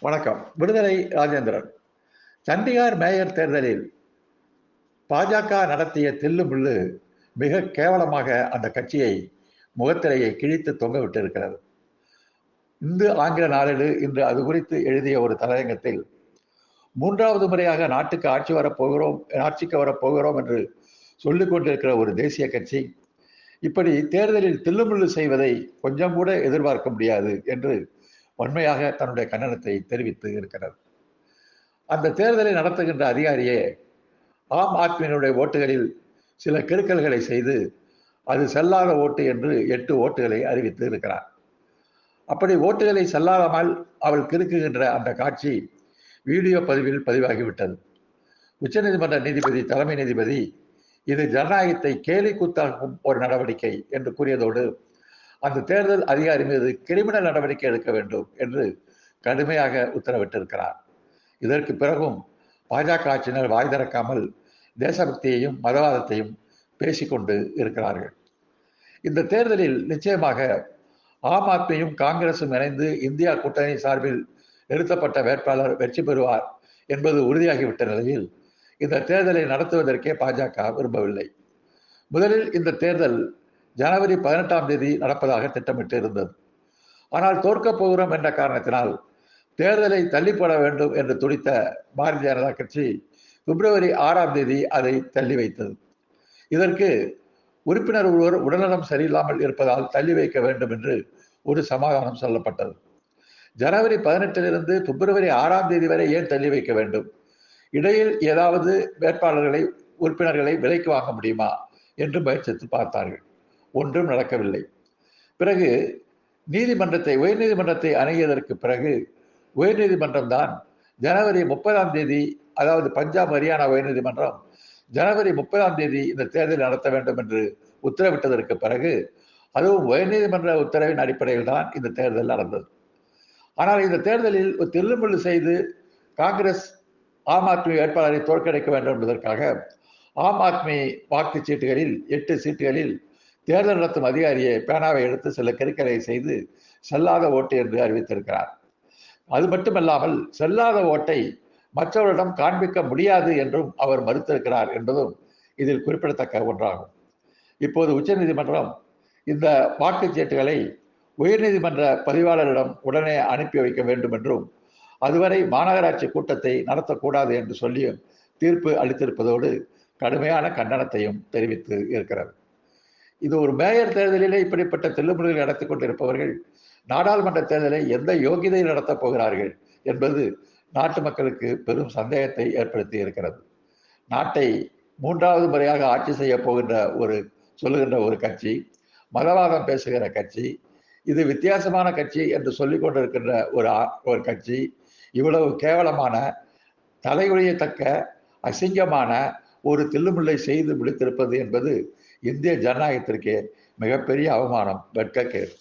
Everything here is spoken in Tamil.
வணக்கம். விடுதலை ராஜேந்திரன். சண்டிகார் மேயர் தேர்தலில் பாஜக நடத்திய தில்லுமுள்ளு மிக கேவலமாக அந்த கட்சியை முகத்திரையை கிழித்து தொங்க விட்டிருக்கிறது. இந்து ஆங்கில நாளேடு இன்று அது குறித்து எழுதிய ஒரு தலையங்கத்தில், மூன்றாவது முறையாக நாட்டுக்கு ஆட்சிக்கு வரப்போகிறோம் என்று சொல்லிக் கொண்டிருக்கிற ஒரு தேசிய கட்சி இப்படி தேர்தலில் தில்லுமுள்ளு செய்வதை கொஞ்சம் கூட எதிர்பார்க்க முடியாது என்று வன்மையாக தன்னுடைய கண்டனத்தை தெரிவித்து இருக்கிறது. அந்த தேர்தலை நடத்துகின்ற அதிகாரியே ஆம் ஆத்மியினுடைய ஓட்டுகளில் சில கிறுக்கல்களை செய்து அது செல்லாத ஓட்டு என்று 8 ஓட்டுகளை அறிவித்து இருக்கிறார். அப்படி ஓட்டுகளை செல்லாமல் அவள் கிறுக்குகின்ற அந்த காட்சி வீடியோ பதிவில் பதிவாகிவிட்டது. உச்சநீதிமன்ற நீதிபதி, தலைமை நீதிபதி, இது ஜனநாயகத்தை கேலி கூத்தாக்கும் ஒரு நடவடிக்கை என்று கூறியதோடு அந்த தேர்தல் அதிகாரி மீது கிரிமினல் நடவடிக்கை எடுக்க வேண்டும் என்று கடுமையாக உத்தரவிட்டிருக்கிறார். இதற்கு பிறகும் பாஜக ஆட்சியினர் வாய் திறக்காமல் தேசபக்தியையும் மதவாதத்தையும் பேசிக்கொண்டு இருக்கிறார்கள். இந்த தேர்தலில் நிச்சயமாக ஆம் ஆத்மியும் காங்கிரசும் இணைந்து இந்தியா கூட்டணி சார்பில் நிறுத்தப்பட்ட வேட்பாளர் வெற்றி பெறுவார் என்பது உறுதியாகிவிட்ட நிலையில் இந்த தேர்தலை நடத்துவதற்கே பாஜக விரும்பவில்லை. முதலில் இந்த தேர்தல் ஜனவரி 18ஆம் தேதி நடப்பதாக திட்டமிட்டு இருந்தது. ஆனால் தோற்கப் போகிறோம் என்ற காரணத்தினால் தேர்தலை தள்ளிப்பட வேண்டும் என்று துடித்த பாரதிய ஜனதா கட்சி பிப்ரவரி 6ஆம் தேதி அதை தள்ளி வைத்தது. இதற்கு உறுப்பினர் ஒருவர் உடல்நலம் சரியில்லாமல் இருப்பதால் தள்ளி வைக்க வேண்டும் என்று ஒரு சமாதானம் சொல்லப்பட்டது. ஜனவரி 18லிருந்து பிப்ரவரி 6ஆம் தேதி வரை ஏன் தள்ளி வைக்க வேண்டும்? இடையில் ஏதாவது உறுப்பினர்களை விலைக்கு வாங்க முடியுமா என்று முயற்சித்து பார்த்தார்கள். ஒன்றும் நடக்கவில்லை. பிறகு உயர்நீதிமன்றத்தை அணுகியதற்கு பிறகு உயர்நீதிமன்றம் தான் ஜனவரி 30ஆம் தேதி, அதாவது பஞ்சாப் ஹரியானா உயர்நீதிமன்றம் ஜனவரி 30ஆம் தேதி இந்த தேர்தல் நடத்த வேண்டும் என்று உத்தரவிட்டதற்கு பிறகு, அதுவும் உயர்நீதிமன்ற உத்தரவின் அடிப்படையில் தான் இந்த தேர்தல் நடந்தது. ஆனால் இந்த தேர்தலில் தில்லுமுள்ளு செய்து காங்கிரஸ் ஆம் ஆத்மி வேட்பாளரை தோற்கடிக்க வேண்டும் என்பதற்காக ஆம் ஆத்மி வாக்குச்சீட்டுகளில் 8 சீட்டுகளில் தேர்தல் நடத்தும் அதிகாரியை பேனாவை எடுத்து சில கிறுக்கலை செய்து செல்லாத ஓட்டு என்று அறிவித்திருக்கிறார். அது மட்டுமல்லாமல் செல்லாத ஓட்டை மற்றவரிடம் காண்பிக்க முடியாது என்றும் அவர் மறுத்திருக்கிறார் என்பதும் இதில் குறிப்பிடத்தக்க ஒன்றாகும். இப்போது உச்சநீதிமன்றம் இந்த வாக்குச்சீட்டுகளை உயர்நீதிமன்ற பதிவாளரிடம் உடனே அனுப்பி வைக்க வேண்டும் என்றும், அதுவரை மாநகராட்சி கூட்டத்தை நடத்தக்கூடாது என்று சொல்லியும் தீர்ப்பு அளித்திருப்பதோடு கடுமையான கண்டனத்தையும் தெரிவித்து இருக்கிறது. இது ஒரு மேயர் தேர்தலிலே இப்படிப்பட்ட தில்லுமுல்கள் நடத்தி கொண்டிருப்பவர்கள் நாடாளுமன்ற தேர்தலை எந்த யோகிதையில் நடத்தப் போகிறார்கள் என்பது நாட்டு மக்களுக்கு பெரும் சந்தேகத்தை ஏற்படுத்தி இருக்கிறது. நாட்டை 3வது முறையாக ஆட்சி செய்ய போகின்ற சொல்லுகின்ற ஒரு கட்சி, மதவாதம் பேசுகிற கட்சி, இது வித்தியாசமான கட்சி என்று சொல்லிக் கொண்டிருக்கின்ற ஒரு கட்சி இவ்வளவு கேவலமான, தலைகுனியத்தக்க, அசிங்கமான ஒரு தில்லுமுல்லை செய்து முடித்திருப்பது என்பது இந்திய ஜனநாயகத்திற்கே மிகப்பெரிய அவமானம், வெட்கக்கேடு.